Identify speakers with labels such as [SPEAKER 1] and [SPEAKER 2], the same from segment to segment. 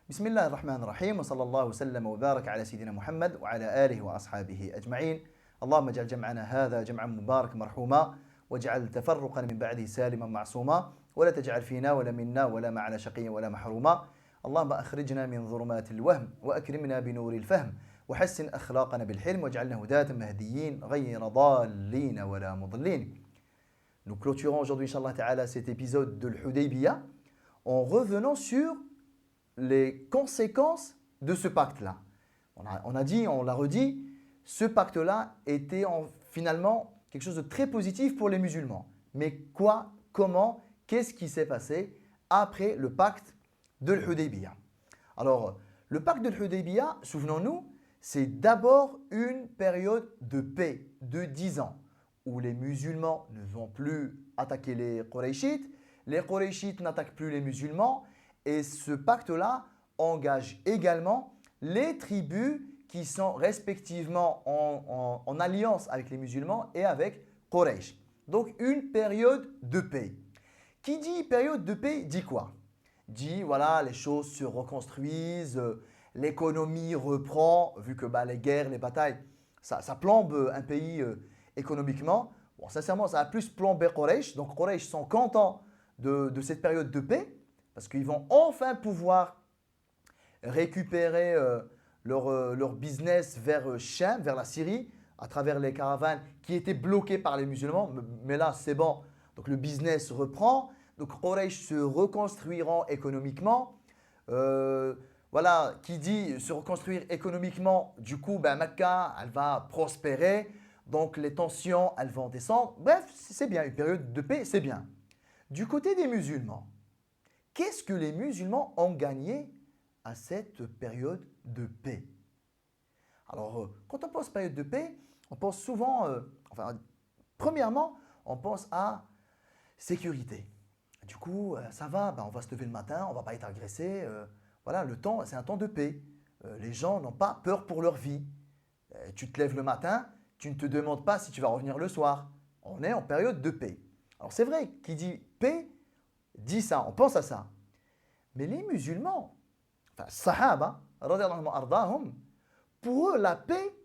[SPEAKER 1] بسم الله الرحمن الرحيم وصلى الله وسلم وبارك على سيدنا محمد وعلى آله وأصحابه أجمعين. اللهم اجعل جمعنا هذا جمعا مبارك مرحوما واجعل تفرقا من بعده سالما معصوما ولا تجعل فينا ولا منا ولا معنا شقيا ولا محروما. اللهم أخرجنا من ظلمات الوهم وأكرمنا بنور الفهم وحسن أخلاقنا بالحلم واجعلنا هداة مهديين غير ضالين ولا مضلين. Nous clôturons aujourd'hui, Inch'Allah Ta'ala, cet épisode de l'Hudaybiyah en revenant sur les conséquences de ce pacte-là. On a dit, on l'a redit, ce pacte-là était finalement quelque chose de très positif pour les musulmans. Mais quoi, comment, qu'est-ce qui s'est passé après le pacte de l'Hudaybiyah? Alors, le pacte de l'Hudaybiyah, souvenons-nous, c'est d'abord une période de paix de 10 ans où les musulmans ne vont plus attaquer les Qurayshites n'attaquent plus les musulmans et ce pacte-là engage également les tribus qui sont respectivement en alliance avec les musulmans et avec Quraysh. Donc une période de paix. Qui dit période de paix dit quoi? Dit voilà, les choses se reconstruisent, l'économie reprend, vu que les guerres, les batailles, ça plombe un pays économiquement. Bon, sincèrement, ça a plus plombé Quraysh. Donc Quraysh sont contents de cette période de paix parce qu'ils vont enfin pouvoir récupérer leur business vers Cham, vers la Syrie, à travers les caravanes qui étaient bloquées par les musulmans. Mais là, c'est bon. Donc le business reprend. Donc Quraysh se reconstruiront économiquement. Voilà, qui dit se reconstruire économiquement, du coup, Mecca, elle va prospérer. Donc les tensions, elles vont descendre. Bref, c'est bien, une période de paix, c'est bien. Du côté des musulmans, qu'est-ce que les musulmans ont gagné à cette période de paix? Alors, quand on pense période de paix, on pense souvent, premièrement, on pense à sécurité. Du coup, ça va, on va se lever le matin, on ne va pas être agressé. Voilà, le temps, c'est un temps de paix. Les gens n'ont pas peur pour leur vie. Tu te lèves le matin, tu ne te demandes pas si tu vas revenir le soir. On est en période de paix. Alors c'est vrai, qui dit paix, dit ça, on pense à ça. Mais les musulmans, Sahaba, pour eux la paix,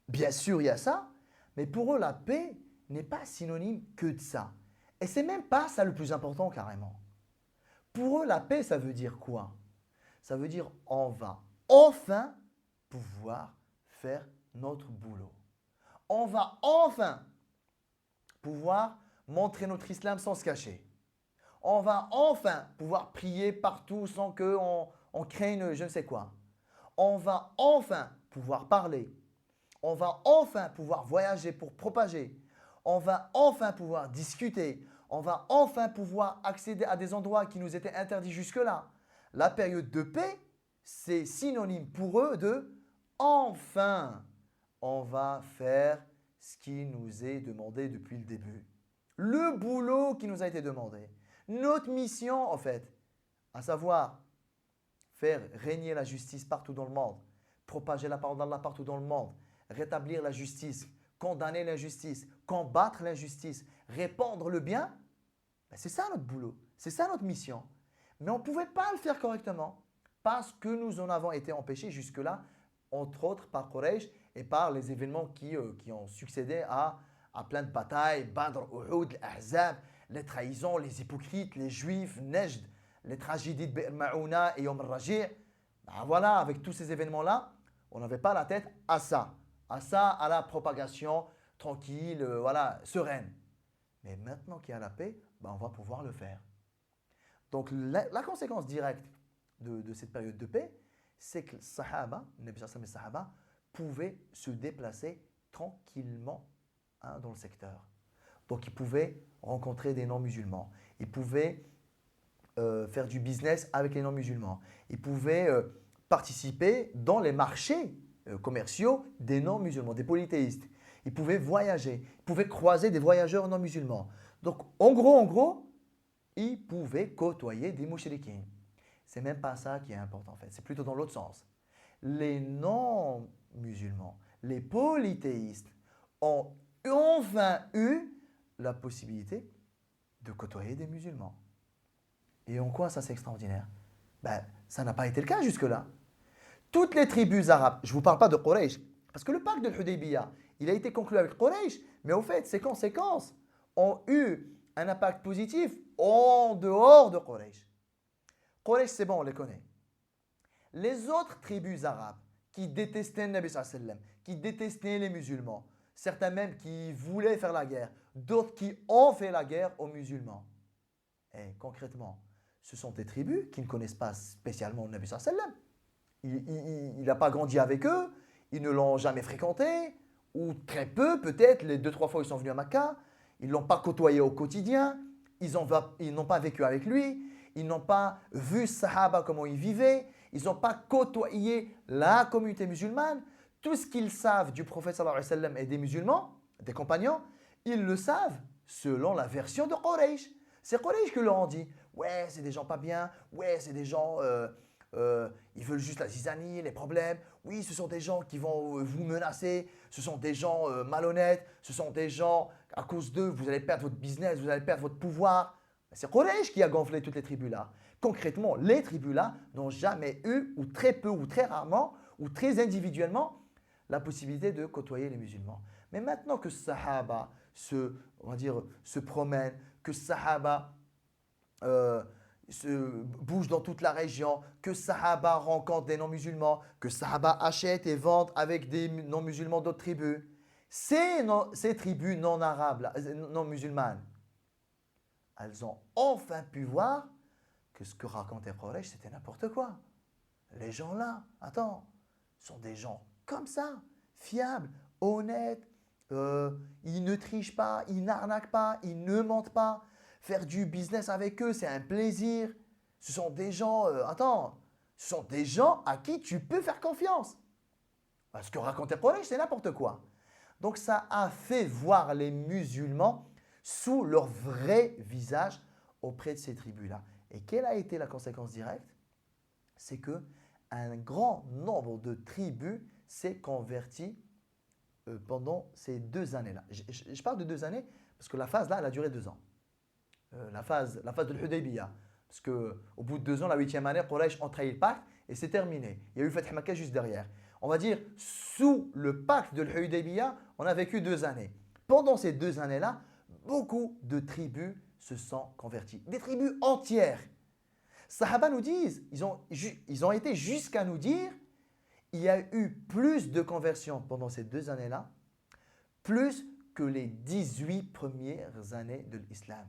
[SPEAKER 1] bien sûr il y a ça, mais pour eux la paix n'est pas synonyme que de ça. Et c'est même pas ça le plus important carrément. Pour eux la paix ça veut dire quoi? Ça veut dire on va enfin pouvoir faire notre boulot. On va enfin pouvoir montrer notre islam sans se cacher. On va enfin pouvoir prier partout sans qu'on craigne je ne sais quoi. On va enfin pouvoir parler. On va enfin pouvoir voyager pour propager. On va enfin pouvoir discuter. On va enfin pouvoir accéder à des endroits qui nous étaient interdits jusque-là. La période de paix, c'est synonyme pour eux de enfin, on va faire ce qui nous est demandé depuis le début. Le boulot qui nous a été demandé. Notre mission, en fait, à savoir faire régner la justice partout dans le monde, propager la parole d'Allah partout dans le monde, rétablir la justice, condamner l'injustice, combattre l'injustice, répandre le bien, c'est ça notre boulot, c'est ça notre mission. Mais on ne pouvait pas le faire correctement parce que nous en avons été empêchés jusque-là, entre autres par Quraysh et par les événements qui ont succédé à plein de batailles, Badr, Uhud, l'Ahzab, les trahisons, les hypocrites, les juifs, Najd, les tragédies de Bi'r Ma'ouna et Yom al-Raji'. Voilà, avec tous ces événements-là, on n'avait pas la tête à ça, à la propagation tranquille, sereine. Mais maintenant qu'il y a la paix, on va pouvoir le faire. Donc la conséquence directe de cette période de paix, c'est que les Sahaba pouvaient se déplacer tranquillement dans le secteur. Donc ils pouvaient rencontrer des non-musulmans. Ils pouvaient faire du business avec les non-musulmans. Ils pouvaient participer dans les marchés commerciaux des non-musulmans, des polythéistes. Ils pouvaient voyager. Ils pouvaient croiser des voyageurs non-musulmans. Donc en gros, ils pouvaient côtoyer des mouchriquins. C'est même pas ça qui est important en fait. C'est plutôt dans l'autre sens. Les non-musulmans, les polythéistes ont enfin eu la possibilité de côtoyer des musulmans. Et en quoi ça c'est extraordinaire? Ça n'a pas été le cas jusque-là. Toutes les tribus arabes, je ne vous parle pas de Quraysh, parce que le pacte de l'Hudaybiyah, il a été conclu avec Quraysh, mais au fait, ses conséquences ont eu un impact positif en dehors de Quraysh. Quraysh, c'est bon, on les connaît. Les autres tribus arabes qui détestaient le Nabi sallallahu alayhi wa sallam, qui détestaient les musulmans, certains même qui voulaient faire la guerre, d'autres qui ont fait la guerre aux musulmans. Et concrètement, ce sont des tribus qui ne connaissent pas spécialement le Nabi sallallahu alayhi wa sallam. Il n'a pas grandi avec eux, ils ne l'ont jamais fréquenté, ou très peu peut-être, les 2-3 fois où ils sont venus à Makkah, ils ne l'ont pas côtoyé au quotidien, ils n'ont pas vécu avec lui, ils n'ont pas vu Sahaba comment ils vivaient, ils n'ont pas côtoyé la communauté musulmane. Tout ce qu'ils savent du prophète sallallahu alayhi wa sallam et des musulmans, des compagnons, ils le savent selon la version de Quraysh. C'est Quraysh qui leur ont dit « Ouais, c'est des gens pas bien. Ouais, c'est des gens, ils veulent juste la zizanie, les problèmes. Oui, ce sont des gens qui vont vous menacer. Ce sont des gens malhonnêtes. Ce sont des gens, à cause d'eux, vous allez perdre votre business, vous allez perdre votre pouvoir. » C'est Quraysh qui a gonflé toutes les tribus-là. Concrètement, les tribus-là n'ont jamais eu, ou très peu, ou très rarement, ou très individuellement, la possibilité de côtoyer les musulmans. Mais maintenant que Sahaba se promène, que Sahaba bouge dans toute la région, que Sahaba rencontre des non-musulmans, que Sahaba achète et vend avec des non-musulmans d'autres tribus, ces tribus non-arabes, non-musulmanes, elles ont enfin pu voir que ce que racontait Quraysh, c'était n'importe quoi. Les gens là, attends, sont des gens comme ça, fiables, honnêtes, ils ne trichent pas, ils n'arnaquent pas, ils ne mentent pas. Faire du business avec eux, c'est un plaisir. Ce sont des gens, ce sont des gens à qui tu peux faire confiance. Ce que racontait Quraysh, c'est n'importe quoi. Donc ça a fait voir les musulmans sous leur vrai visage auprès de ces tribus-là. Et quelle a été la conséquence directe? C'est que un grand nombre de tribus s'est converti pendant ces 2 années-là. Je parle de 2 années parce que la phase là, elle a duré 2 ans. La phase de l'Hudaybiyah. Parce qu'au bout de 2 ans, la 8e année, Quraysh ont trahi le pacte et c'est terminé. Il y a eu Fath Makkah juste derrière. On va dire, sous le pacte de l'Hudaybiyah, on a vécu 2 années. Pendant ces 2 années-là, beaucoup de tribus se sont converties. Des tribus entières. Sahaba nous disent, ils ont été jusqu'à nous dire, il y a eu plus de conversions pendant ces 2 années-là, plus que les 18 premières années de l'islam.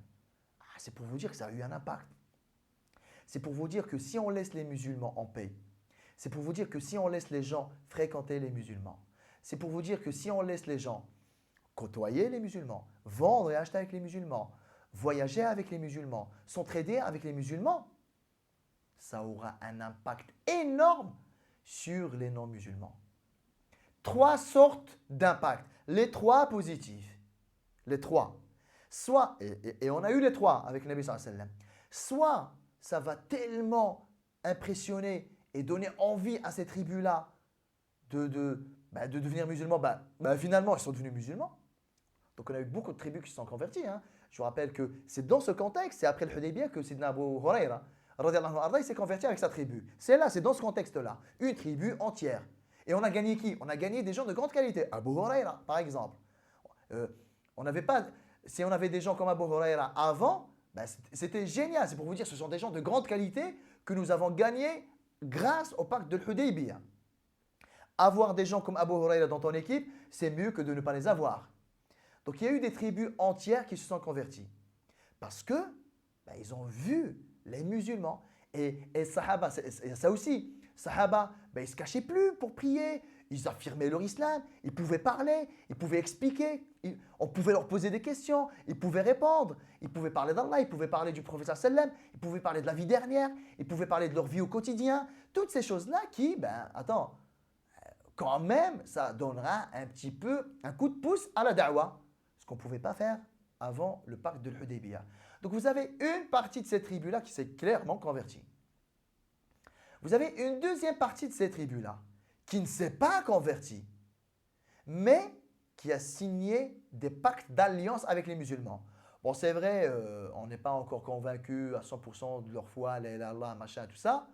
[SPEAKER 1] C'est pour vous dire que ça a eu un impact. C'est pour vous dire que si on laisse les musulmans en paix, c'est pour vous dire que si on laisse les gens fréquenter les musulmans, c'est pour vous dire que si on laisse les gens côtoyer les musulmans, vendre et acheter avec les musulmans, voyager avec les musulmans, s'entraider avec les musulmans, ça aura un impact énorme sur les non-musulmans. 3 sortes d'impact, les 3 positifs, les 3. Soit, et on a eu les 3 avec le Nabi sallallahu alayhi wa sallam, soit ça va tellement impressionner et donner envie à ces tribus-là de devenir musulmans, finalement ils sont devenus musulmans. Donc on a eu beaucoup de tribus qui se sont converties. Je vous rappelle que c'est dans ce contexte, c'est après le Hudaybiyah que Sidna Abu Huraira, il s'est converti avec sa tribu. C'est dans ce contexte-là, une tribu entière. Et on a gagné qui? On a gagné des gens de grande qualité. Abu Huraira, par exemple. Si on avait des gens comme Abu Huraira avant, c'était génial. C'est pour vous dire, ce sont des gens de grande qualité que nous avons gagnés grâce au pacte de l'Hudaybiyah. Avoir des gens comme Abu Huraira dans ton équipe, c'est mieux que de ne pas les avoir. Donc il y a eu des tribus entières qui se sont converties. Parce que ils ont vu les musulmans. Et Sahaba, ça aussi. Sahaba, ils ne se cachaient plus pour prier. Ils affirmaient leur islam. Ils pouvaient parler. Ils pouvaient expliquer. On pouvait leur poser des questions. Ils pouvaient répondre. Ils pouvaient parler d'Allah. Ils pouvaient parler du prophète sallam. Ils pouvaient parler de la vie dernière. Ils pouvaient parler de leur vie au quotidien. Toutes ces choses-là qui, quand même, ça donnera un petit peu un coup de pouce à la da'wah. Ce qu'on ne pouvait pas faire avant le pacte de l'Hudaybiyah. Donc vous avez une partie de ces tribus-là qui s'est clairement convertie. Vous avez une deuxième partie de ces tribus-là qui ne s'est pas convertie, mais qui a signé des pactes d'alliance avec les musulmans. Bon, c'est vrai, on n'est pas encore convaincu à 100% de leur foi, la ilaha illallah, machin, tout ça,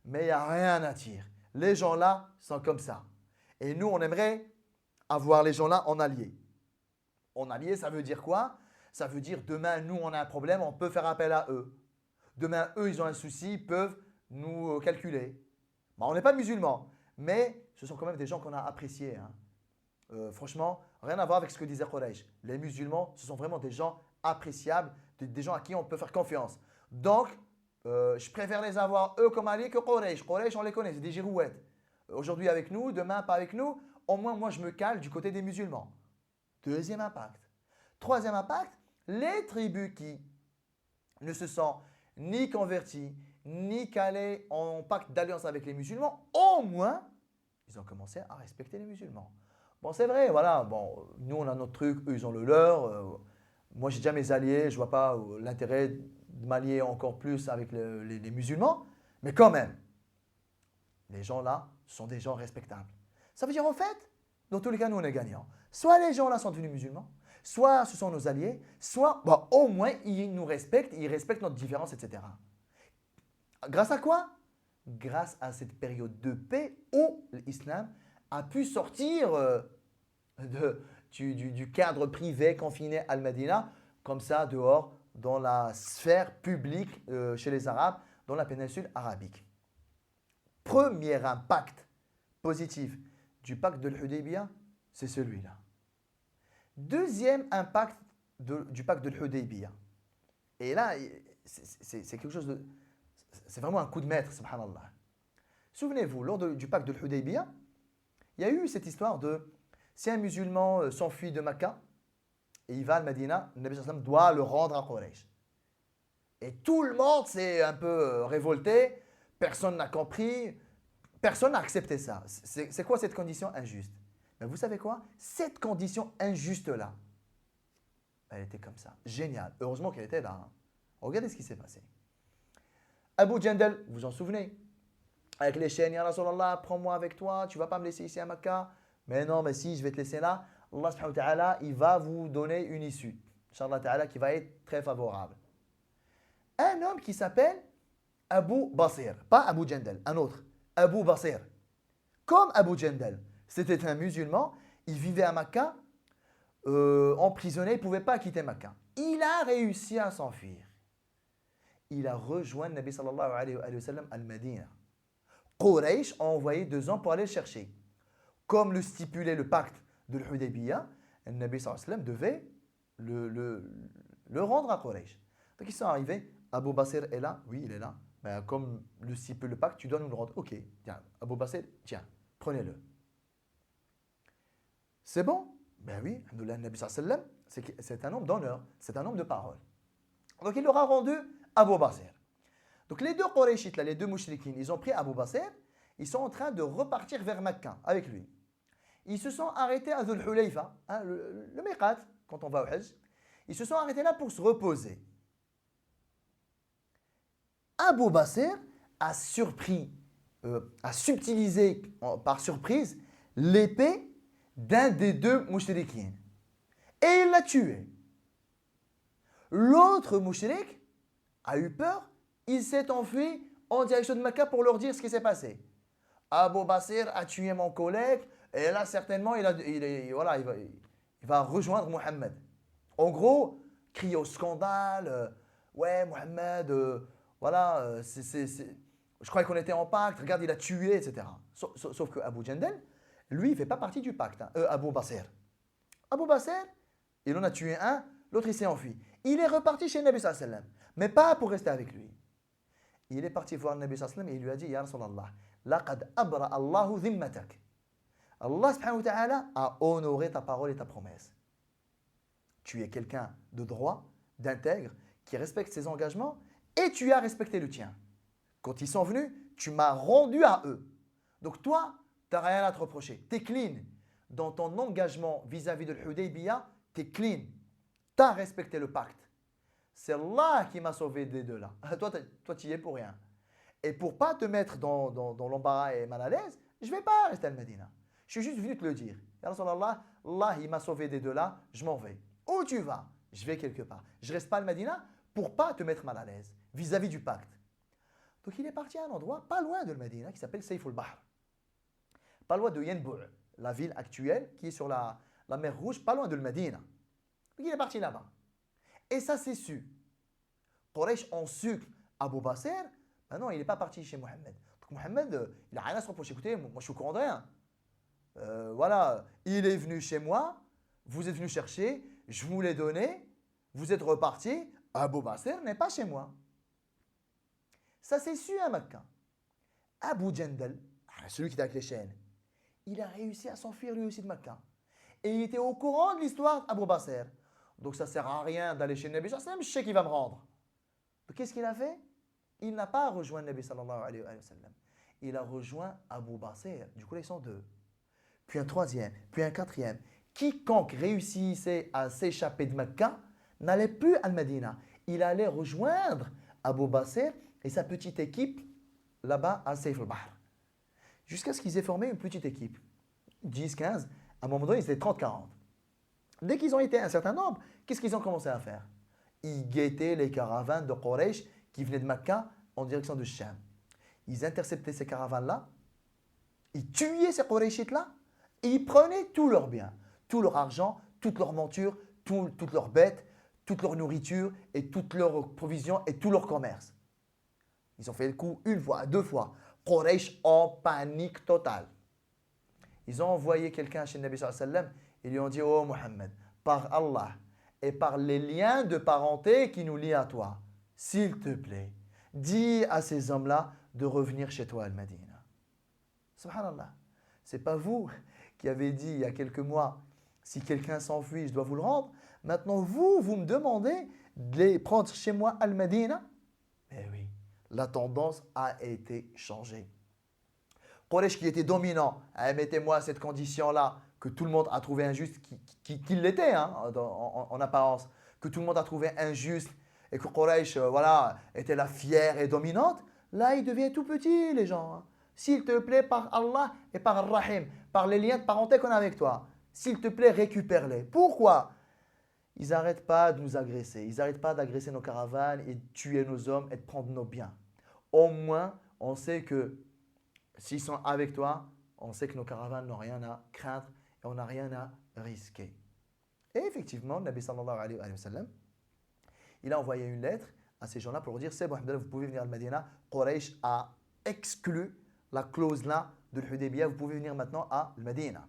[SPEAKER 1] mais il n'y a rien à dire. Les gens là sont comme ça. Et nous, on aimerait avoir les gens là en alliés. En alliés, ça veut dire quoi? Ça veut dire demain, nous, on a un problème, on peut faire appel à eux. Demain, eux, ils ont un souci, ils peuvent nous calculer. Bon, on n'est pas musulmans, mais ce sont quand même des gens qu'on a appréciés. Hein. Franchement, rien à voir avec ce que disait Quraysh. Les musulmans, ce sont vraiment des gens appréciables, des gens à qui on peut faire confiance. Donc, je préfère les avoir eux comme alliés que Quraysh. Quraysh, on les connaît, c'est des girouettes. Aujourd'hui avec nous, demain pas avec nous. Au moins, moi, je me cale du côté des musulmans. Deuxième impact. Troisième impact, les tribus qui ne se sont ni converties, ni calées en pacte d'alliance avec les musulmans, au moins, ils ont commencé à respecter les musulmans. Bon, c'est vrai, voilà, bon, nous, on a notre truc, eux, ils ont le leur. Moi, j'ai déjà mes alliés, je ne vois pas l'intérêt de m'allier encore plus avec les musulmans, mais quand même, les gens là sont des gens respectables. Ça veut dire en fait, dans tous les cas, nous, on est gagnants. Soit les gens là sont devenus musulmans, soit ce sont nos alliés, soit bon, au moins ils nous respectent, ils respectent notre différence, etc. Grâce à quoi? Grâce à cette période de paix où l'islam a pu sortir du cadre privé confiné à Al-Madina, comme ça dehors dans la sphère publique chez les Arabes, dans la péninsule arabique. Premier impact positif du pacte de l'Hudaybiyah, c'est celui-là. Deuxième impact du pacte de l'Hudaybiyah. Et là, c'est quelque chose de... C'est vraiment un coup de maître, subhanallah. Souvenez-vous, lors du pacte de l'Hudaybiyah, il y a eu cette histoire de... Si un musulman s'enfuit de Makkah et il va à Medina, le Nabi sallallahu alayhi wa sallam doit le rendre à Quraysh. Et tout le monde s'est un peu révolté, personne n'a compris, personne n'a accepté ça. C'est quoi cette condition injuste? Mais vous savez quoi? Cette condition injuste-là, elle était comme ça. Génial. Heureusement qu'elle était là. Hein. Regardez ce qui s'est passé. Abu Jandal, vous vous en souvenez? Avec les chaînes, Ya Rasulallah, prends-moi avec toi, tu ne vas pas me laisser ici à Makkah. Mais non, mais si, je vais te laisser là. Allah subhanahu wa ta'ala, il va vous donner une issue. Inch'Allah ta'ala, qui va être très favorable. Un homme qui s'appelle Abu Basir. Pas Abu Jandal, un autre. Abu Basir. Comme Abu Jandal. C'était un musulman. Il vivait à Makkah. Emprisonné, il ne pouvait pas quitter Makkah. Il a réussi à s'enfuir. Il a rejoint le Nabi sallallahu alayhi wa sallam al-Madina. Quraysh a envoyé 2 hommes pour aller le chercher. Comme le stipulait le pacte de l'Hudaybiyah, le Nabi sallallahu alayhi wa sallam devait le rendre à Quraysh. Donc ils sont arrivés. Abu Basir est là. Oui, il est là. Ben, comme le stipule le pacte, tu dois nous le rendre. Ok, tiens, Abu Basir, tiens, prenez-le. C'est bon? Ben oui, le Nabi sallallahu alayhi wa sallam, c'est un homme d'honneur, c'est un homme de parole. Donc il leur a rendu Abu Basir. Donc les 2 Qurayshites, là, les 2 mouchriquines, ils ont pris Abu Basir, ils sont en train de repartir vers Mecca avec lui. Ils se sont arrêtés à Dhul Hulayfa, hein, le Miqat, quand on va au Hajj. Ils se sont arrêtés là pour se reposer. Abu Basir a subtilisé par surprise l'épée d'un des 2 mouchriquines. Et il l'a tué. L'autre mouchrik a eu peur, il s'est enfui en direction de Mecca pour leur dire ce qui s'est passé. Abu Basir a tué mon collègue et là certainement il va rejoindre Mohammed. En gros, crier au scandale, ouais Mohammed, je croyais qu'on était en pacte, regarde il a tué, etc. Sauf que Abu Jandal, lui il ne fait pas partie du pacte, hein, Abu Basir. Abu Basir, il en a tué un, l'autre il s'est enfui. Il est reparti chez le Nabi sallallahu alayhi wa sallam, mais pas pour rester avec lui. Il est parti voir le Nabi sallallahu alayhi wa sallam et il lui a dit, Ya Rasulallah, laqad abra Allahu dhimmatak. Allah subhanahu wa ta'ala a honoré ta parole et ta promesse. Tu es quelqu'un de droit, d'intègre, qui respecte ses engagements et tu as respecté le tien. Quand ils sont venus, tu m'as rendu à eux. Donc toi, tu n'as rien à te reprocher. Tu es clean. Dans ton engagement vis-à-vis de l'Hudaybiyah, tu es clean. Tu as respecté le pacte. C'est Allah qui m'a sauvé des 2 là. Toi, tu y es pour rien. Et pour ne pas te mettre dans l'embarras et mal à l'aise, je ne vais pas rester à Medina. Je suis juste venu te le dire. Ya Rasulallah, Allah il m'a sauvé des 2 là, je m'en vais. Où tu vas? Je vais quelque part. Je ne reste pas à Medina pour ne pas te mettre mal à l'aise vis-à-vis du pacte. Donc il est parti à un endroit pas loin de Medina qui s'appelle Sayf al-Bahr. Pas loin de Yanbu', la ville actuelle qui est sur la mer Rouge, pas loin de Medina. Donc il est parti là-bas. Et ça c'est su. Quraysh en sucre Abu Basr, ben non, il n'est pas parti chez Mohammed. Donc Mohammed, il n'a rien à se reprocher. Écoutez, moi je suis au courant de rien. Voilà, il est venu chez moi, vous êtes venu chercher, je vous l'ai donné, vous êtes reparti, Abu Basr n'est pas chez moi. Ça c'est su à Mecca. Abu Jandal, celui qui était avec les chaînes, il a réussi à s'enfuir lui aussi de Mecca. Et il était au courant de l'histoire d'Abu Basr. Donc ça ne sert à rien d'aller chez le Nabi sallallahu alayhi wa sallam, je sais qu'il va me rendre. Donc qu'est-ce qu'il a fait? Il n'a pas rejoint le Nabi sallallahu alayhi wa sallam. Il a rejoint Abu Basr. Du coup, ils sont deux. Puis un troisième, puis un quatrième. Quiconque réussissait à s'échapper de Mecca n'allait plus à Medina. Il allait rejoindre Abu Basr et sa petite équipe là-bas à Sayf al-Bahr. Jusqu'à ce qu'ils aient formé une petite équipe. 10, 15, à un moment donné, ils étaient 30, 40. Dès qu'ils ont été un certain nombre, qu'est-ce qu'ils ont commencé à faire? Ils guettaient les caravanes de Quraysh qui venaient de Mecca en direction de Sham. Ils interceptaient ces caravanes-là, ils tuaient ces Qurayshites-là, et ils prenaient tous leurs biens, tout leur argent, toute leur monture, toutes leurs bêtes, toute leur nourriture, et toutes leurs provisions, et tout leur commerce. Ils ont fait le coup une fois, deux fois. Quraysh en panique totale. Ils ont envoyé quelqu'un chez le Nabi sallallahu alayhi wa sallam. Ils lui ont dit, oh Mohammed, par Allah et par les liens de parenté qui nous lient à toi, s'il te plaît, dis à ces hommes-là de revenir chez toi à Al-Madina. Subhanallah. Ce n'est pas vous qui avez dit il y a quelques mois, si quelqu'un s'enfuit, je dois vous le rendre. Maintenant, vous me demandez de les prendre chez moi à Al-Madina. Eh oui, la tendance a été changée. Quraysh qui était dominant, mettez-moi cette condition-là, que tout le monde a trouvé injuste, qui l'était en apparence, que tout le monde a trouvé injuste et que Quraysh était la fière et dominante, là il devient tout petit les gens. Hein. S'il te plaît, par Allah et par Ar-Rahim, par les liens de parenté qu'on a avec toi, s'il te plaît, récupère-les. Pourquoi? Ils n'arrêtent pas de nous agresser, ils n'arrêtent pas d'agresser nos caravanes et de tuer nos hommes et de prendre nos biens. Au moins, on sait que s'ils sont avec toi, on sait que nos caravanes n'ont rien à craindre et on n'a rien à risquer. Et effectivement, le Nabi sallallahu alayhi wa sallam, il a envoyé une lettre à ces gens-là pour leur dire, c'est bon, vous pouvez venir à Al-Madina. Quraysh a exclu la clause là de l'Hudaybiyah, vous pouvez venir maintenant à Al-Madina.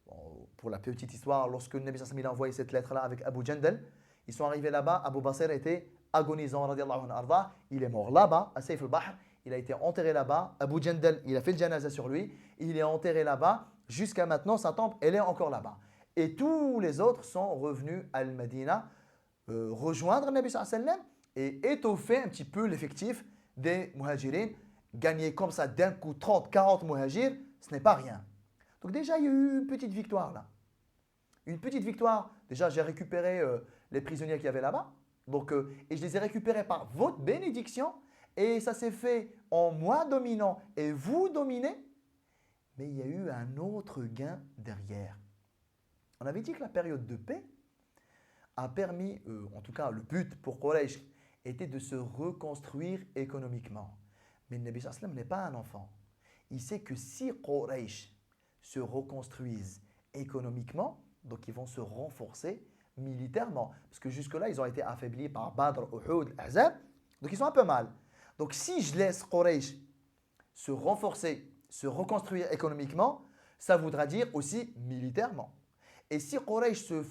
[SPEAKER 1] Bon, pour la petite histoire, lorsque le Nabi sallallahu alayhi wa sallam a envoyé cette lettre-là avec Abu Jandal, ils sont arrivés là-bas, Abu Basr était agonisant, radiallahu anhu, il est mort là-bas, à Sayf al-Bahr, il a été enterré là-bas, Abu Jandal, il a fait le janaza sur lui, il est enterré là-bas, jusqu'à maintenant, sa tombe, elle est encore là-bas. Et tous les autres sont revenus à Al-Madina, rejoindre le Nabi sallallahu alayhi wa sallam et étoffer un petit peu l'effectif des muhajirin. Gagner comme ça d'un coup 30, 40 muhajirs, ce n'est pas rien. Donc déjà, il y a eu une petite victoire là. Une petite victoire. Déjà, j'ai récupéré les prisonniers qu'il y avait là-bas. Donc, et je les ai récupérés par votre bénédiction. Et ça s'est fait en moi dominant et vous dominez. Mais il y a eu un autre gain derrière. On avait dit que la période de paix a permis, en tout cas le but pour Quraysh, était de se reconstruire économiquement. Mais le Nabi sallallahu alayhi wa sallam n'est pas un enfant. Il sait que si Quraysh se reconstruisent économiquement, donc ils vont se renforcer militairement. Parce que jusque-là, ils ont été affaiblis par Badr, Uhud, Ahzab. Donc ils sont un peu mal. Donc si je laisse Quraysh se renforcer, se reconstruire économiquement, ça voudra dire aussi militairement. Et si Quraysh se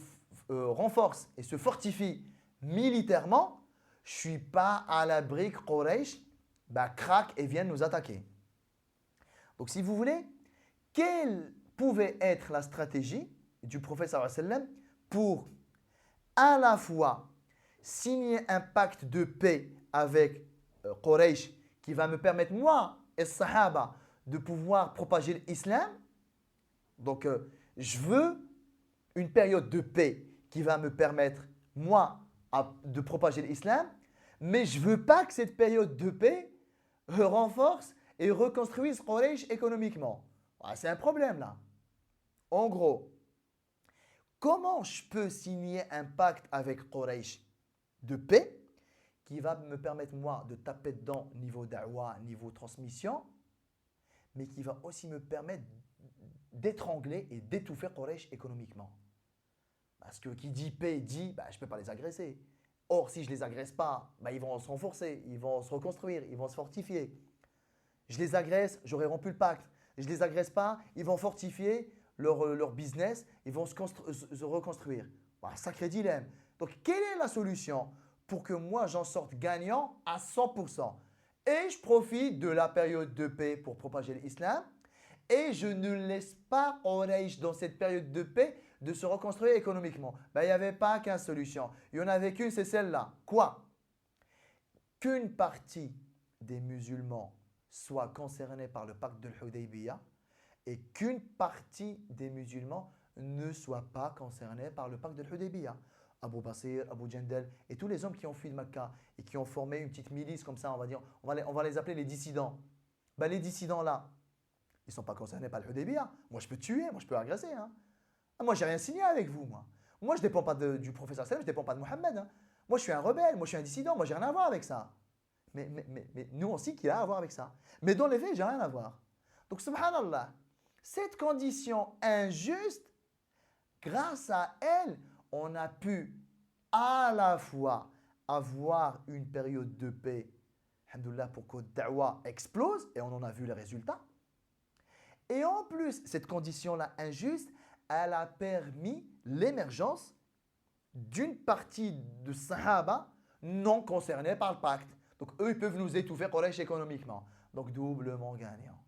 [SPEAKER 1] renforce et se fortifie militairement, je ne suis pas à l'abri que Quraysh craque et vienne nous attaquer. Donc si vous voulez, quelle pouvait être la stratégie du prophète sallallahu alayhi wa sallam pour à la fois signer un pacte de paix avec Quraysh qui va me permettre, moi et Sahaba, de pouvoir propager l'islam. Donc, je veux une période de paix qui va me permettre, moi, de propager l'islam, mais je ne veux pas que cette période de paix renforce et reconstruise Quraysh économiquement. C'est un problème là. En gros, comment je peux signer un pacte avec Quraysh de paix qui va me permettre, moi, de taper dedans niveau da'wah, niveau transmission, mais qui va aussi me permettre d'étrangler et d'étouffer Quraysh économiquement. Parce que qui dit paix dit, je ne peux pas les agresser. Or, si je ne les agresse pas, ils vont se renforcer, ils vont se reconstruire, ils vont se fortifier. Je les agresse, j'aurai rompu le pacte. Je ne les agresse pas, ils vont fortifier leur business, ils vont se reconstruire. Sacré dilemme. Donc, quelle est la solution pour que moi, j'en sorte gagnant à 100%? Et je profite de la période de paix pour propager l'islam. Et je ne laisse pas Quraysh dans cette période de paix de se reconstruire économiquement. Il n'y avait pas qu'une solution. Il n'y en avait qu'une, c'est celle-là. Quoi? Qu'une partie des musulmans soit concernée par le pacte de l'Hudaybiyah et qu'une partie des musulmans ne soit pas concernée par le pacte de l'Hudaybiyah. Abu Basir, Abu Jandal et tous les hommes qui ont fui de Mecca et qui ont formé une petite milice comme ça, on va dire, on va les appeler les dissidents. Les dissidents là, ils ne sont pas concernés par l'Hudaybiyah. Moi, je peux tuer, moi, je peux agresser. Moi, je n'ai rien signé avec vous, moi. Moi, je ne dépends pas du professeur sallam, je ne dépends pas de Mohammed. Moi, je suis un rebelle, moi, je suis un dissident, moi, je n'ai rien à voir avec ça. Mais nous, on sait qu'il a à voir avec ça. Mais dans les faits, je n'ai rien à voir. Donc, subhanallah, cette condition injuste, grâce à elle, on a pu à la fois avoir une période de paix, alhamdoulilah, pour que Da'wah explose, et on en a vu les résultats. Et en plus, cette condition-là injuste, elle a permis l'émergence d'une partie de Sahaba non concernés par le pacte. Donc eux, ils peuvent nous étouffer Quraysh économiquement. Donc doublement gagnant.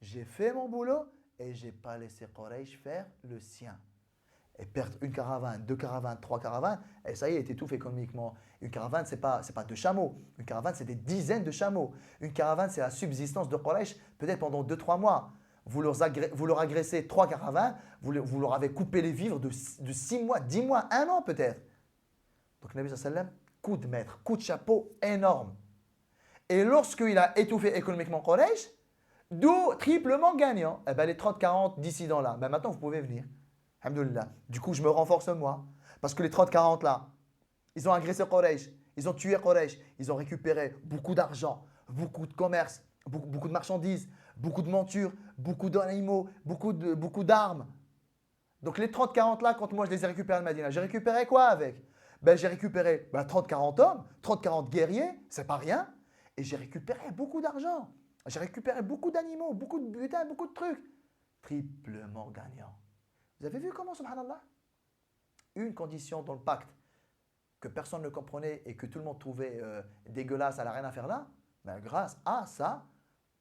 [SPEAKER 1] J'ai fait mon boulot et je n'ai pas laissé Quraysh faire le sien. Et perdre une caravane, 2 caravanes, 3 caravanes, et ça y est, étouffe économiquement. Une caravane, ce n'est pas 2 chameaux. Une caravane, c'est des dizaines de chameaux. Une caravane, c'est la subsistance de Quraysh peut-être pendant 2-3 mois. Vous leur agressez 3 caravanes, vous leur avez coupé les vivres de 6 mois, 10 mois, 1 an peut-être. Donc, Nabi sallallahu alayhi wa sallam, coup de maître, coup de chapeau énorme. Et lorsqu'il a étouffé économiquement Quraysh, d'où triplement gagnant. Les 30-40 dissidents là, maintenant vous pouvez venir. Alhamdoulilah. Du coup, je me renforce moi. Parce que les 30-40 là, ils ont agressé Quraysh, ils ont tué Quraysh, ils ont récupéré beaucoup d'argent, beaucoup de commerce, beaucoup de marchandises, beaucoup de montures, beaucoup d'animaux, beaucoup d'armes. Donc les 30-40 là, quand moi je les ai récupérés à Medina, j'ai récupéré quoi avec? J'ai récupéré 30-40 hommes, 30-40 guerriers, c'est pas rien. Et j'ai récupéré beaucoup d'argent. J'ai récupéré beaucoup d'animaux, beaucoup de butin, beaucoup de trucs. Triplement gagnant. Vous avez vu comment, subhanallah? Une condition dans le pacte que personne ne comprenait et que tout le monde trouvait dégueulasse, elle n'a rien à faire là, grâce à ça,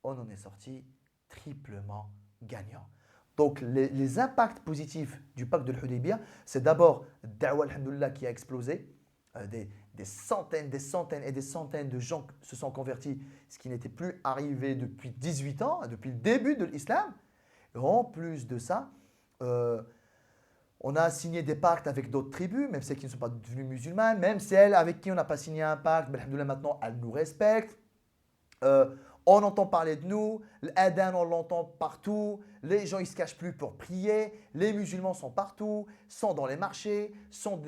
[SPEAKER 1] on en est sorti triplement gagnant. Donc les impacts positifs du pacte de l'Hudaybiyah, c'est d'abord Da'wah alhamdoulilah qui a explosé, des centaines et des centaines de gens se sont convertis, ce qui n'était plus arrivé depuis 18 ans, depuis le début de l'islam. En plus de ça, on a signé des pactes avec d'autres tribus, même celles qui ne sont pas devenues musulmanes, même celles avec qui on n'a pas signé un pacte, alhamdoulilah, maintenant elles nous respectent. On entend parler de nous, l'adhan on l'entend partout, les gens ils ne se cachent plus pour prier, les musulmans sont partout, sont dans les marchés, sont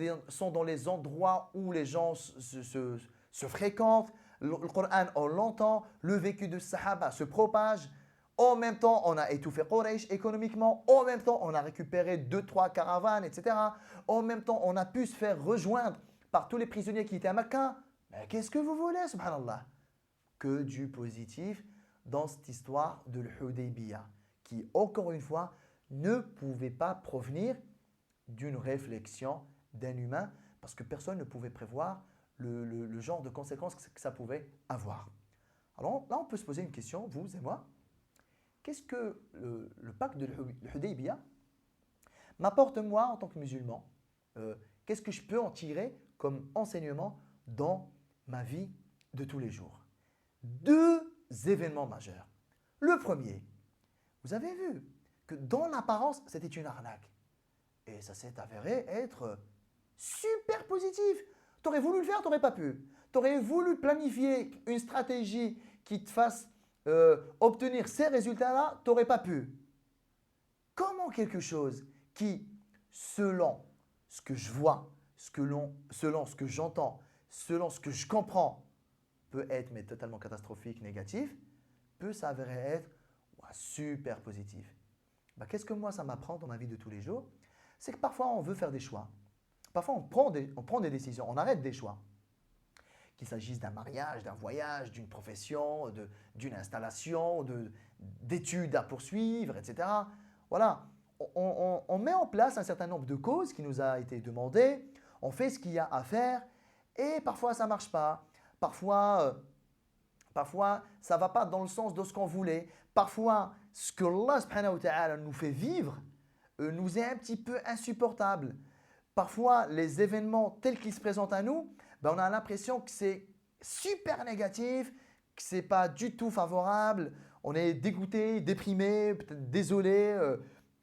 [SPEAKER 1] dans les endroits où les gens se fréquentent, le Coran on l'entend, le vécu de Sahaba se propage. En même temps, on a étouffé Quraysh économiquement. En même temps, on a récupéré 2-3 caravanes, etc. En même temps, on a pu se faire rejoindre par tous les prisonniers qui étaient à Mecca. Mais qu'est-ce que vous voulez, subhanallah? Que du positif dans cette histoire de l'Hudaybiyah, qui, encore une fois, ne pouvait pas provenir d'une réflexion d'un humain, parce que personne ne pouvait prévoir le genre de conséquences que ça pouvait avoir. Alors là, on peut se poser une question, vous et moi. Qu'est-ce que le pacte de l'Hudaybiyah m'apporte moi en tant que musulman? Qu'est-ce que je peux en tirer comme enseignement dans ma vie de tous les jours? 2 événements majeurs. Le premier, vous avez vu que dans l'apparence, c'était une arnaque. Et ça s'est avéré être super positif. Tu aurais voulu le faire, tu n'aurais pas pu. Tu aurais voulu planifier une stratégie qui te fasse obtenir ces résultats-là, tu n'aurais pas pu. Comment quelque chose qui, selon ce que je vois, selon ce que j'entends, selon ce que je comprends, peut être mais totalement catastrophique, négatif, peut s'avérer être super positif. Bah, qu'est-ce que moi ça m'apprend dans ma vie de tous les jours? C'est que parfois on veut faire des choix. Parfois on prend des décisions, on arrête des choix. Qu'il s'agisse d'un mariage, d'un voyage, d'une profession, d'une installation, d'études à poursuivre, etc. Voilà, on met en place un certain nombre de causes qui nous a été demandées, on fait ce qu'il y a à faire et parfois ça ne marche pas. Parfois, ça ne va pas dans le sens de ce qu'on voulait. Parfois, ce que Allah subhanahu wa ta'ala nous fait vivre nous est un petit peu insupportable. Parfois, les événements tels qu'ils se présentent à nous, ben, on a l'impression que c'est super négatif, que ce n'est pas du tout favorable. On est dégoûté, déprimé, peut-être désolé,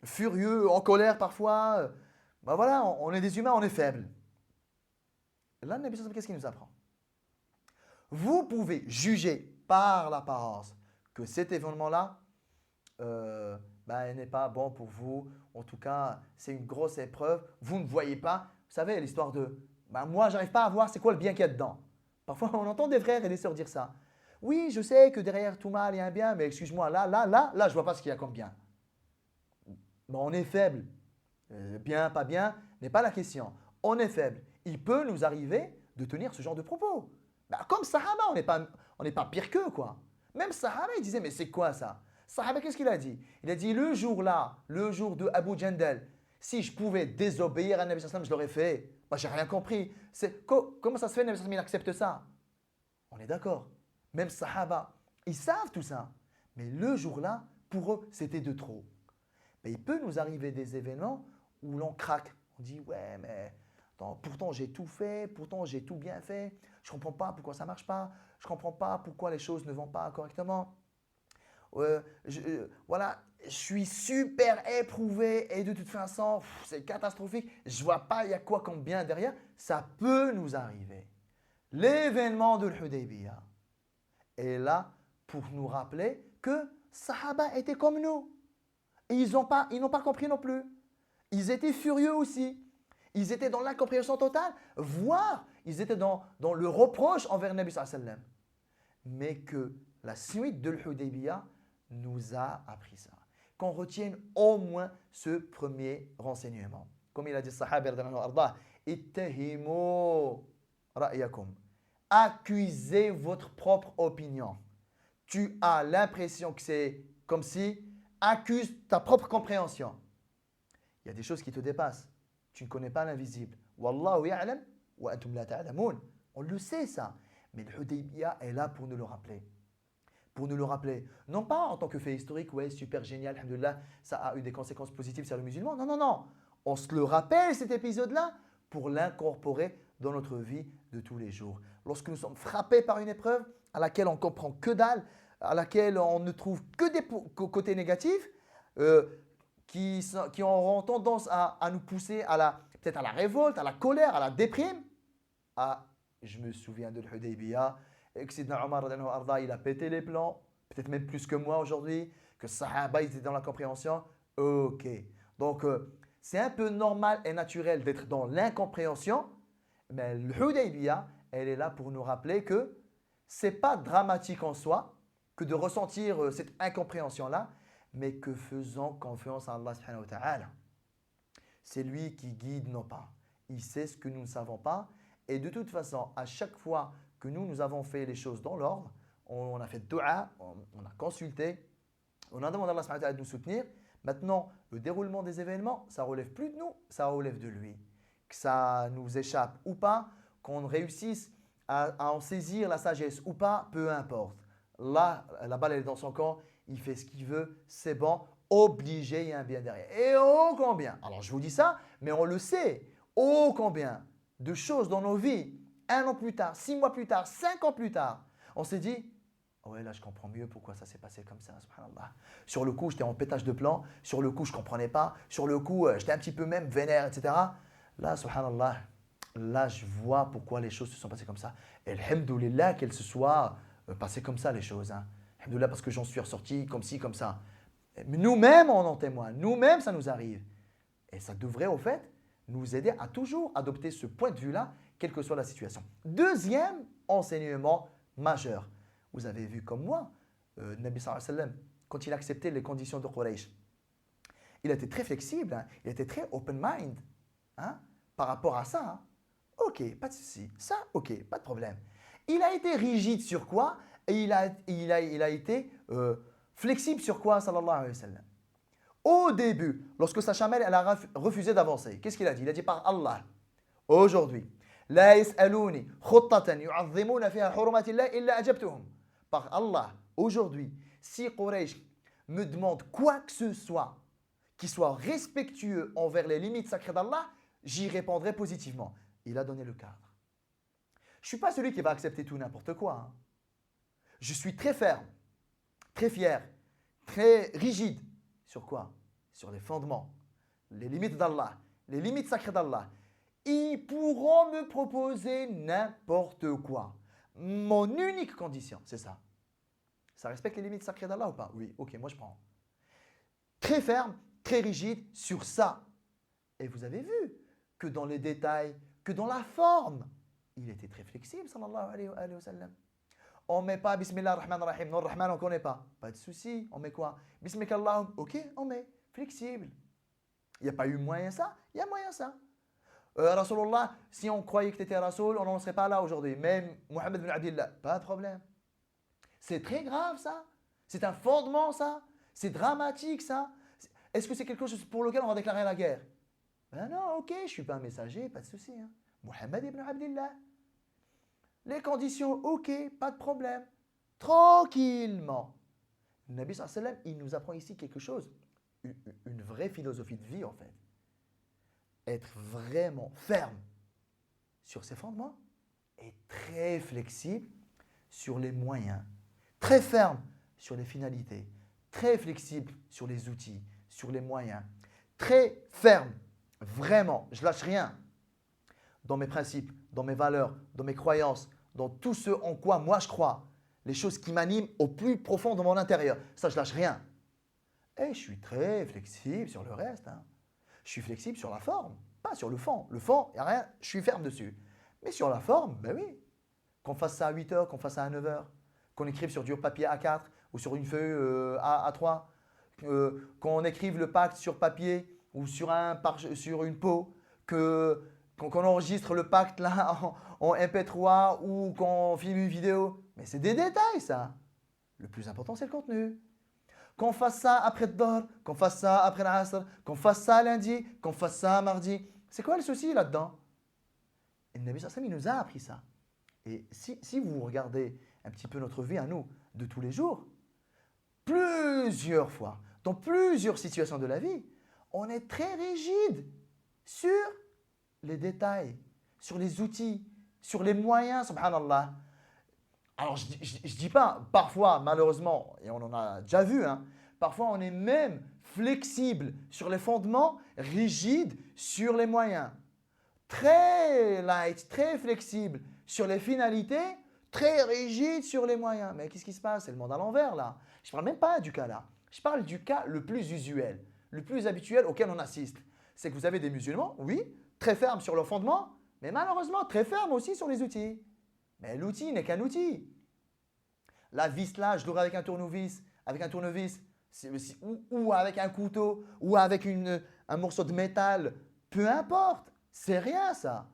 [SPEAKER 1] furieux, en colère parfois. Ben voilà, on est des humains, on est faibles. Là, le Nabi sallallahu alayhi wa sallam, qu'est-ce qu'il nous apprend? Vous pouvez juger par l'apparence que cet événement-là n'est pas bon pour vous. En tout cas, c'est une grosse épreuve. Vous ne voyez pas. Vous savez, l'histoire de moi, j'arrive pas à voir c'est quoi le bien qu'il y a dedans. Parfois, on entend des frères et des sœurs dire ça. Oui, je sais que derrière tout mal, il y a un bien, mais excuse-moi, là, je ne vois pas ce qu'il y a comme bien. Bon, on est faible. Bien, pas bien, n'est pas la question. On est faible. Il peut nous arriver de tenir ce genre de propos. Comme Sahaba, on n'est pas pire qu'eux, quoi. Même Sahaba, il disait, mais c'est quoi ça? Sahaba, qu'est-ce qu'il a dit? Il a dit, le jour là, le jour de Abu Jandal, si je pouvais désobéir à Nabi sallallahu alayhi wa sallam, je l'aurais fait. Moi, j'ai rien compris. Comment ça se fait, Nabi sallallahu alayhi wa sallam, il accepte ça? On est d'accord. Même Sahaba, ils savent tout ça. Mais le jour-là, pour eux, c'était de trop. Mais il peut nous arriver des événements où l'on craque. On dit, ouais, mais pourtant j'ai tout fait, pourtant j'ai tout bien fait. Je ne comprends pas pourquoi ça ne marche pas. Je ne comprends pas pourquoi les choses ne vont pas correctement. Voilà, je suis super éprouvé et de toute façon, c'est catastrophique. Je ne vois pas il y a quoi comme bien derrière. Ça peut nous arriver. L'événement de l'Hudaybiyah est là pour nous rappeler que Sahaba étaient comme nous. Et ils n'ont pas compris non plus. Ils étaient furieux aussi. Ils étaient dans l'incompréhension totale, voire ils étaient dans le reproche envers Nabi sallallahu alayhi wa sallam. Mais que la suite de l'Hudaybiyah nous a appris ça. Qu'on retienne au moins ce premier renseignement. Comme il a dit Sahabi radhiyallahu anhu, ittahimu ra'yakum. Accusez votre propre opinion. Tu as l'impression que c'est comme si accuse ta propre compréhension. Il y a des choses qui te dépassent. Tu ne connais pas l'invisible. Wallahu ya'lam wa antum la ta'lamun. On le sait ça. Mais le Hudaybiyah est là pour nous le rappeler. Pour nous le rappeler. Non pas en tant que fait historique, ouais, super génial, alhamdoulilah, ça a eu des conséquences positives sur les musulmans. Non, non, non. On se le rappelle cet épisode-là pour l'incorporer dans notre vie de tous les jours. Lorsque nous sommes frappés par une épreuve à laquelle on ne comprend que dalle, à laquelle on ne trouve que des côtés négatifs, qui auront tendance à nous pousser peut-être à la révolte, à la colère, à la déprime. Je me souviens de l'Hudaybiyah, et que Sidna Omar, il a pété les plans, peut-être même plus que moi aujourd'hui, que Sahaba, ils étaient dans la compréhension. Ok. Donc, c'est un peu normal et naturel d'être dans l'incompréhension, mais l'Hudaybiyah, elle est là pour nous rappeler que ce n'est pas dramatique en soi que de ressentir cette incompréhension-là, mais que faisons confiance à Allah subhanahu wa ta'ala. C'est lui qui guide nos pas. Il sait ce que nous ne savons pas. Et de toute façon, à chaque fois que nous avons fait les choses dans l'ordre, on a fait dua, on a consulté, on a demandé à Allah subhanahu wa ta'ala de nous soutenir. Maintenant, le déroulement des événements, ça ne relève plus de nous, ça relève de lui. Que ça nous échappe ou pas, qu'on réussisse à en saisir la sagesse ou pas, peu importe. Là, la balle elle est dans son camp, il fait ce qu'il veut, c'est bon, obligé, il y a un bien derrière. Et oh combien, alors je vous dis ça, mais on le sait, oh combien de choses dans nos vies, 1 an plus tard, 6 mois plus tard, 5 ans plus tard, on s'est dit, ouais là je comprends mieux pourquoi ça s'est passé comme ça, subhanallah. Sur le coup, j'étais en pétage de plan, sur le coup, je ne comprenais pas, sur le coup, j'étais un petit peu même vénère, etc. Là, subhanallah, là je vois pourquoi les choses se sont passées comme ça. Et alhamdoulilah qu'elles se soient passées comme ça les choses. Hein. Alhamdoulilah parce que j'en suis ressorti comme ci, comme ça. Mais nous-mêmes, on en témoigne, nous-mêmes, ça nous arrive. Et ça devrait, au fait, nous aider à toujours adopter ce point de vue-là, quelle que soit la situation. Deuxième enseignement majeur. Vous avez vu comme moi, Nabi sallallahu alayhi wa sallam, quand il acceptait les conditions de Quraysh, il était très flexible, hein, il était très open mind hein, par rapport à ça. Hein. Ok, pas de souci. Ça, ok, pas de problème. Il a été rigide sur quoi et il a été flexible sur quoi, sallallahu alayhi wa sallam. Au début, lorsque sa chamelle elle a refusé d'avancer, qu'est-ce qu'il a dit? Il a dit par Allah, aujourd'hui, la yas'alouni khuttatan yu'azzimuna fiha hurumatillah illa ajabtuhum. Par Allah, aujourd'hui, si Quraysh me demande quoi que ce soit qui soit respectueux envers les limites sacrées d'Allah, j'y répondrai positivement. Il a donné le cadre. Je ne suis pas celui qui va accepter tout n'importe quoi. Hein. Je suis très ferme, très fier, très rigide. Sur quoi? Sur les fondements, les limites d'Allah, les limites sacrées d'Allah. Ils pourront me proposer n'importe quoi. Mon unique condition, c'est ça. Ça respecte les limites sacrées d'Allah ou pas? Oui, ok, moi je prends. Très ferme, très rigide sur ça. Et vous avez vu que dans les détails, que dans la forme, il était très flexible, sallallahu alayhi wa sallam. On ne met pas Bismillah ar-Rahman ar-Rahim. Non, Rahman, on ne connaît pas. Pas de souci. On met quoi? Bismillah, ok, on met. Flexible. Il n'y a pas eu moyen ça? Il y a moyen ça. Rasulullah, si on croyait que tu étais Rasoul, on n'en serait pas là aujourd'hui. Même Mohammed bin Abdillah, pas de problème. C'est très grave ça. C'est un fondement ça. C'est dramatique ça. Est-ce que c'est quelque chose pour lequel on va déclarer la guerre? Ben non, ok, je ne suis pas un messager, pas de souci. Hein. Mohammed ibn Abdillah. Les conditions, ok, pas de problème. Tranquillement. Le Nabi sallallahu alayhi wa sallam, il nous apprend ici quelque chose. Une vraie philosophie de vie en fait. Être vraiment ferme sur ses fondements et très flexible sur les moyens. Très ferme sur les finalités. Très flexible sur les outils, sur les moyens. Très ferme, vraiment, je lâche rien. Dans mes principes, dans mes valeurs, dans mes croyances, dans tout ce en quoi moi je crois, les choses qui m'animent au plus profond de mon intérieur. Ça, je lâche rien. Et je suis très flexible sur le reste. Hein. Je suis flexible sur la forme, pas sur le fond. Le fond, il n'y a rien, je suis ferme dessus. Mais sur la forme, ben oui. Qu'on fasse ça à 8 heures, qu'on fasse ça à 9 heures, qu'on écrive sur du papier A4 ou sur une feuille A3, qu'on écrive le pacte sur papier ou sur une peau, qu'on enregistre le pacte là en MP3 ou qu'on filme une vidéo. Mais c'est des détails ça. Le plus important c'est le contenu. Qu'on fasse ça après le Dohr, qu'on fasse ça après l'Asr, qu'on fasse ça lundi, qu'on fasse ça mardi. C'est quoi le souci là-dedans? Et le Nabi sallallahu alayhi wa sallam, il nous a appris ça. Et si vous regardez un petit peu notre vie à nous de tous les jours, plusieurs fois, dans plusieurs situations de la vie, on est très rigide sur les détails, sur les outils, sur les moyens, subhanallah. Alors, je ne dis pas, parfois, malheureusement, et on en a déjà vu, hein, parfois on est même flexible sur les fondements, rigide sur les moyens. Très light, très flexible sur les finalités, très rigide sur les moyens. Mais qu'est-ce qui se passe? C'est le monde à l'envers là. Je ne parle même pas du cas là. Je parle du cas le plus usuel, le plus habituel auquel on assiste. C'est que vous avez des musulmans, oui, très fermes sur le fondement, mais malheureusement très fermes aussi sur les outils. Mais l'outil n'est qu'un outil. La vis là, je l'aurai avec un tournevis, ou avec un couteau, ou avec un morceau de métal, peu importe, c'est rien ça.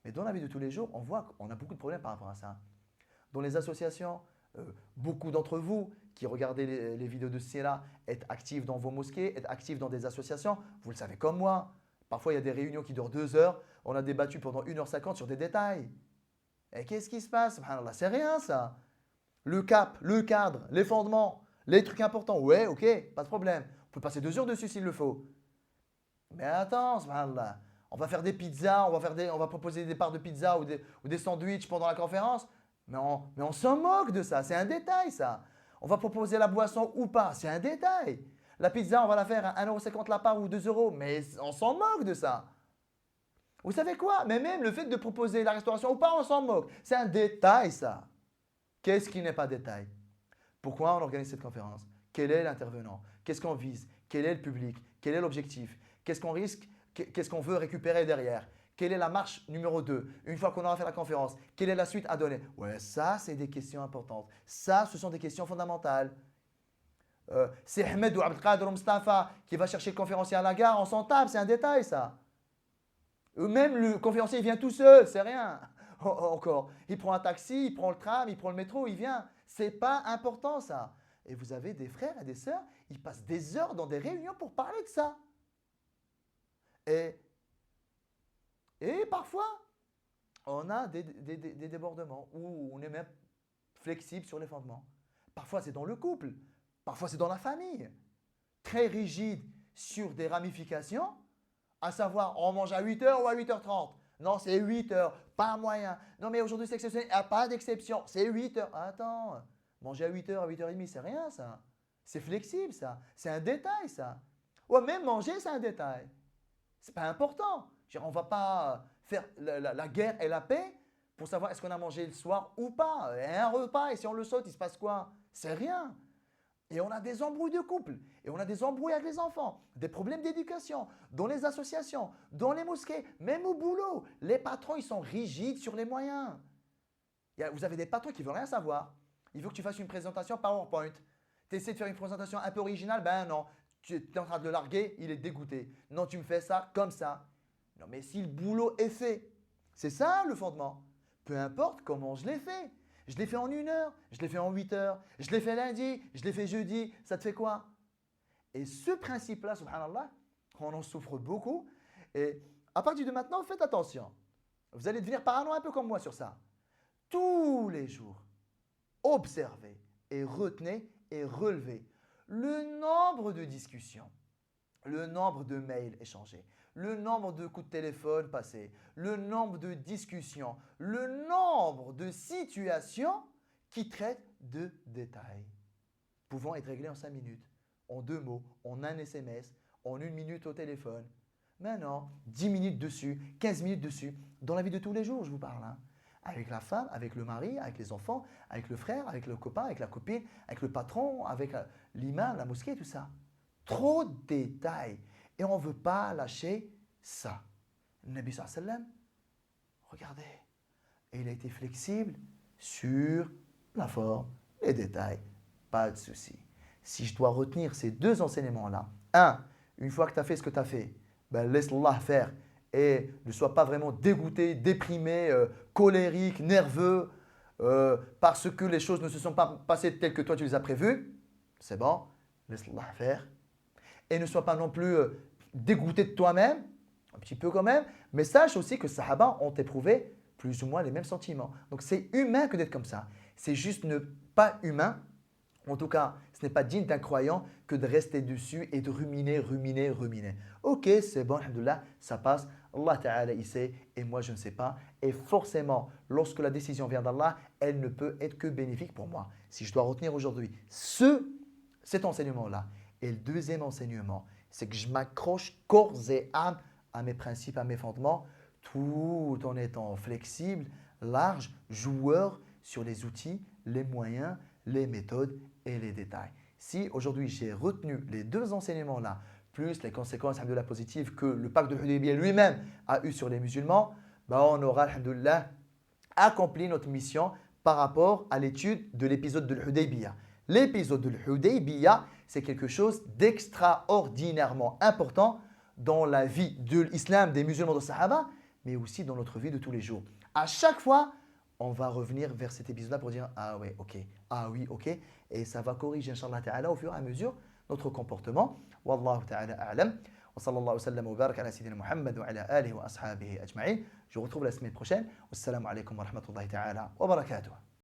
[SPEAKER 1] Mais dans la vie de tous les jours, on voit qu'on a beaucoup de problèmes par rapport à ça. Dans les associations, beaucoup d'entre vous qui regardez les vidéos de Sira êtes actifs dans vos mosquées, êtes actifs dans des associations, vous le savez comme moi. Parfois, il y a des réunions qui durent 2 heures, on a débattu pendant 1h50 sur des détails. Et qu'est-ce qui se passe? Subhanallah, c'est rien ça. Le cap, le cadre, les fondements, les trucs importants, ouais, ok, pas de problème. On peut passer 2 heures dessus s'il le faut. Mais attends, subhanallah, on va faire des pizzas, on va proposer des parts de pizza ou des sandwichs pendant la conférence, mais on s'en moque de ça, c'est un détail ça. On va proposer la boisson ou pas, c'est un détail. La pizza, on va la faire à 1,50 € la part ou 2 €, mais on s'en moque de ça. Vous savez quoi? Mais même le fait de proposer la restauration ou pas, on s'en moque. C'est un détail ça. Qu'est-ce qui n'est pas détail? Pourquoi on organise cette conférence? Quel est l'intervenant? Qu'est-ce qu'on vise? Quel est le public? Quel est l'objectif? Qu'est-ce qu'on risque? Qu'est-ce qu'on veut récupérer derrière? Quelle est la marche numéro 2? Une fois qu'on aura fait la conférence, quelle est la suite à donner? Ouais, ça, c'est des questions importantes. Ça, ce sont des questions fondamentales. C'est Ahmed ou Abdelkader ou Mustafa qui va chercher le conférencier à la gare, on s'en tape, c'est un détail ça. Même le conférencier, il vient tout seul, c'est rien. Encore. Il prend un taxi, il prend le tram, il prend le métro, il vient. C'est pas important ça. Et vous avez des frères et des sœurs, ils passent des heures dans des réunions pour parler de ça. Et, et parfois, on a des débordements où on est même flexible sur les fondements. Parfois, c'est dans le couple. Parfois, c'est dans la famille. Très rigide sur des ramifications, à savoir, on mange à 8h ou à 8h30. Non, c'est 8h, pas moyen. Non, mais aujourd'hui, c'est exceptionnel. Il n'y a pas d'exception. C'est 8h. Attends, manger à 8h, à 8h30, c'est rien, ça. C'est flexible, ça. C'est un détail, ça. Ouais, même manger, c'est un détail. C'est pas important. On ne va pas faire la guerre et la paix pour savoir est-ce qu'on a mangé le soir ou pas. Et un repas, et si on le saute, il se passe quoi? C'est rien. Et on a des embrouilles de couple, et on a des embrouilles avec les enfants, des problèmes d'éducation, dans les associations, dans les mosquées, même au boulot. Les patrons, ils sont rigides sur les moyens. Vous avez des patrons qui ne veulent rien savoir. Il veut que tu fasses une présentation PowerPoint. Tu essaies de faire une présentation un peu originale, ben non. Tu es en train de le larguer, il est dégoûté. Non, tu me fais ça comme ça. Non, mais si le boulot est fait, c'est ça le fondement. Peu importe comment je l'ai fait. Je l'ai fait en 1 heure, je l'ai fait en 8 heures, je l'ai fait lundi, je l'ai fait jeudi, ça te fait quoi? Et ce principe-là, subhanallah, on en souffre beaucoup. Et à partir de maintenant, faites attention. Vous allez devenir parano un peu comme moi sur ça. Tous les jours, observez et retenez et relevez le nombre de discussions, le nombre de mails échangés, le nombre de coups de téléphone passés, le nombre de discussions, le nombre de situations qui traitent de détails, pouvant être réglés en 5 minutes, en 2 mots, en un SMS, en 1 minute au téléphone. Maintenant, 10 minutes dessus, 15 minutes dessus, dans la vie de tous les jours, je vous parle. Hein. Avec la femme, avec le mari, avec les enfants, avec le frère, avec le copain, avec la copine, avec le patron, avec l'imam, la mosquée, tout ça. Trop de détails. Et on ne veut pas lâcher ça. Le Nabi sallallahu alayhi wa sallam, regardez, il a été flexible sur la forme, les détails. Pas de souci. Si je dois retenir ces 2 enseignements-là, une fois que tu as fait ce que tu as fait, ben laisse Allah faire et ne sois pas vraiment dégoûté, déprimé, colérique, nerveux parce que les choses ne se sont pas passées telles que toi tu les as prévues. C'est bon, laisse Allah faire. Et ne sois pas non plus dégoûté de toi-même, un petit peu quand même, mais sache aussi que les Sahaba ont éprouvé plus ou moins les mêmes sentiments. Donc c'est humain que d'être comme ça. C'est juste ne pas humain. En tout cas, ce n'est pas digne d'un croyant que de rester dessus et de ruminer, ruminer, ruminer. Ok, c'est bon, alhamdoulilah, ça passe. Allah Ta'ala, il sait et moi, je ne sais pas. Et forcément, lorsque la décision vient d'Allah, elle ne peut être que bénéfique pour moi. Si je dois retenir aujourd'hui cet enseignement-là, et le deuxième enseignement, c'est que je m'accroche corps et âme à mes principes, à mes fondements, tout en étant flexible, large, joueur sur les outils, les moyens, les méthodes et les détails. Si aujourd'hui j'ai retenu les 2 enseignements-là, plus les conséquences alhamdoulilah, positives que le pacte de Hudaybiyah lui-même a eu sur les musulmans, ben on aura alhamdoulilah, accompli notre mission par rapport à l'étude de l'épisode de l'Hudaybiyah. L'épisode de l'Hudaybiyah, c'est quelque chose d'extraordinairement important dans la vie de l'islam, des musulmans de Sahaba, mais aussi dans notre vie de tous les jours. À chaque fois, on va revenir vers cet épisode-là pour dire « Ah ouais, ok, ah oui, ok ». Et ça va corriger, Inch'Allah Ta'ala, au fur et à mesure, notre comportement. Wallahu Ta'ala a'lam. Wa sallallahu wa sallam wa barak ala sayyidina Muhammad wa ala alihi wa ashabihi ajma'in. Je vous retrouve la semaine prochaine. Wassalamu alaikum wa rahmatullahi ta'ala wa barakatuh.